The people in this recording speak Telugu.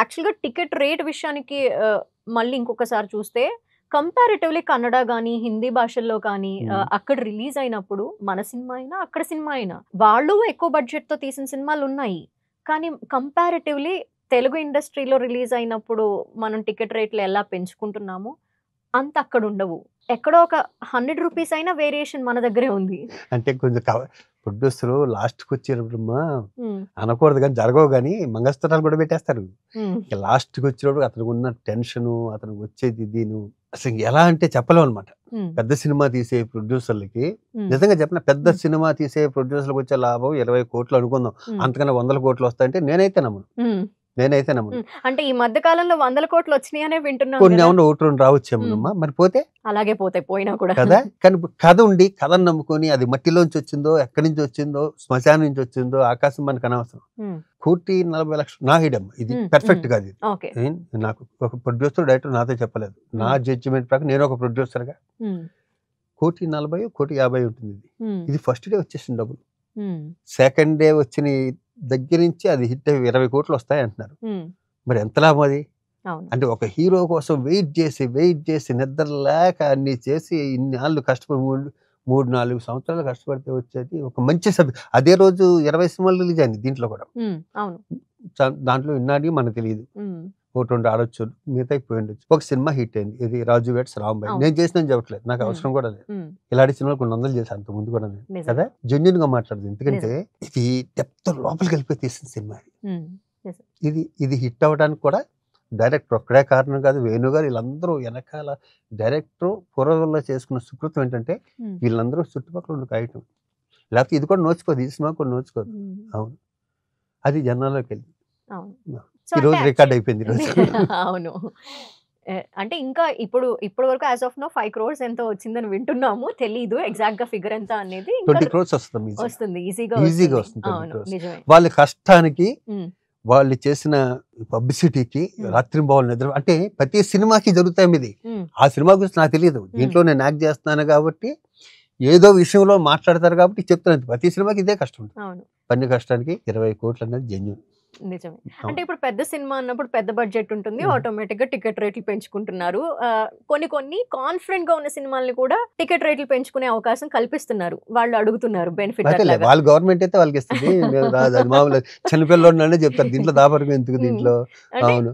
యాక్చువల్‌గా టికెట్ రేట్ విషయానికి మళ్ళీ ఇంకొకసారి చూస్తే కంపారిటివ్‌లీ కన్నడ గాని, హిందీ భాషల్లో కానీ అక్కడ రిలీజ్ అయినప్పుడు మన సినిమా అయినా, అక్కడ సినిమా అయినా వాళ్ళు ఎక్కువ బడ్జెట్‌తో తీసిన సినిమాలున్నాయి. కానీ కంపారిటివ్‌లీ తెలుగు ఇండస్ట్రీలో రిలీజ్ అయినప్పుడు మనం టికెట్ రేట్లు ఎలా పెంచుకుంటున్నామో అంత అక్కడ ఉండవు. ఎక్కడో ఒక ₹100 అయినా వేరియేషన్ మన దగ్గరే ఉంది. అంటే కొంచెం ప్రొడ్యూసరు లాస్ట్‌కి వచ్చేటప్పుడమ్మా అనకూడదు కానీ జరగవు కానీ మంగళసూత్రాలు కూడా పెట్టేస్తారు. ఇక లాస్ట్‌కి వచ్చినప్పుడు అతనికి ఉన్న టెన్షను, అతనికి వచ్చేది దీను అసలు ఎలా అంటే చెప్పలేము అనమాట. పెద్ద సినిమా తీసే ప్రొడ్యూసర్లకి నిజంగా చెప్పిన పెద్ద సినిమా తీసే ప్రొడ్యూసర్లకు వచ్చే లాభం 20 కోట్లు అనుకుందాం. అంతకన్నా 100 కోట్లు వస్తాయంటే నేనైతే నమ్మను. అంటే ఈ మధ్య కాలంలో 100 కోట్లు వచ్చినాయనే వింటున్నాం. కొన్ని ఏమన్నా 1-2 రావచ్చేమోనమ్మా. మరి పోతే అలాగే పోతాయి, పోయినా కూడా కదా. కానీ కథ ఉండి కథను నమ్ముకొని అది మట్టిలోంచి వచ్చిందో, ఎక్కడి నుంచి వచ్చిందో, శ్మశానం నుంచి వచ్చిందో, ఆకాశం మనకు అనవసరం. 1,40,00,000 నా హిడమ్ ఇది పర్ఫెక్ట్ కాదు. ఇది నాకు ఒక ప్రొడ్యూసర్ డైరెక్టర్ నాతో చెప్పలేదు. నా జడ్జిమెంట్ ప్రకారం నేను ఒక ప్రొడ్యూసర్ గా 1,40,00,000, 1,50,00,000 ఉంటుంది. ఇది ఫస్ట్ డే వచ్చేసిన డబ్బులు. సెకండ్ డే వచ్చిన దగ్గర నుంచి అది హిట్ 20 కోట్లు వస్తాయి అంటున్నారు. మరి ఎంత లాభం అది? అంటే ఒక హీరో కోసం వెయిట్ చేసి నిద్ర లేక అన్ని చేసి ఇన్ని కష్టపడి 3-4 సంవత్సరాలు కష్టపడితే వచ్చేది ఒక మంచి అదే రోజు 20 సినిమాలు రిలీజ్ అయింది. దీంట్లో కూడా దాంట్లో ఇన్నాడి మనకు తెలియదు. 1-2 ఆడొచ్చు, మిగతా పోయి ఉండొచ్చు. ఒక సినిమా హిట్ అయింది, ఇది రాజు వెడ్స్ రాంబాయ్. నేను చేసిన చెప్పట్లేదు, నాకు అవసరం కూడా లేదు. ఇలాంటి సినిమాలు కొన్ని వందలు చేసి అంత ముందు కూడా నేను కదా జెన్యున్ గా మాట్లాడదు. ఎందుకంటే ఇది డెప్త్ లోపలికి వెళ్ళిపోయి తీసిన సినిమా. ఇది హిట్ అవ్వడానికి కూడా డైరెక్టర్ ఒక్కడే కారణం కాదు. వేణు గారు వీళ్ళందరూ వెనకాల డైరెక్టర్ పూర్వలో చేసుకున్న సుకృతం ఏంటంటే వీళ్ళందరూ చుట్టుపక్కల ఉన్న కాయటం. లేకపోతే ఇది కూడా నోచుకోదు, ఈ సినిమా కూడా నోచుకోదు. అవును, అది జనాల్లోకి వెళ్ళి ఈ రోజు రికార్డ్ అయిపోయింది. అవును, అంటే ఇంకా ఇప్పుడు వరకు యాజ్ ఆఫ్ నో 5 crores ఎంతో వచ్చిందని వింటున్నాము. తెలీదు ఎగ్జాక్ట్ గా ఫిగర్ ఎంత అనేది. 20 crores వస్తుంది, ఈజీగా వస్తుంది. వాళ్ళ కష్టానికి, వాళ్ళు చేసిన పబ్లిసిటీకి రాత్రి బావులు నిద్ర, అంటే ప్రతి సినిమాకి జరుగుతాయి. ఇది ఆ సినిమా గురించి నాకు తెలియదు. దీంట్లో నేను యాక్ట్ చేస్తున్నాను కాబట్టి ఏదో విషయంలో మాట్లాడతారు కాబట్టి చెప్తున్నాను. ప్రతి సినిమాకి ఇదే కష్టం. పని కష్టానికి 20 కోట్లు అనేది జెన్యూన్. నిజమే. అంటే ఇప్పుడు పెద్ద సినిమా అన్నప్పుడు పెద్ద బడ్జెట్ ఉంటుంది, ఆటోమేటిక్ గా టికెట్ రేట్లు పెంచుకుంటున్నారు. కొన్ని కాన్ఫిడెంట్ గా ఉన్న సినిమాల్ని కూడా టికెట్ రేట్లు పెంచుకునే అవకాశం కల్పిస్తున్నారు. వాళ్ళు అడుగుతున్నారు బెనిఫిట్. వాళ్ళ గవర్నమెంట్ అయితే వాళ్ళకి ఇస్తుంది. మామూలు చిన్నపిల్లలు చెప్తారు దీంట్లో దాపరికం ఎందుకు దీంట్లో. అవును,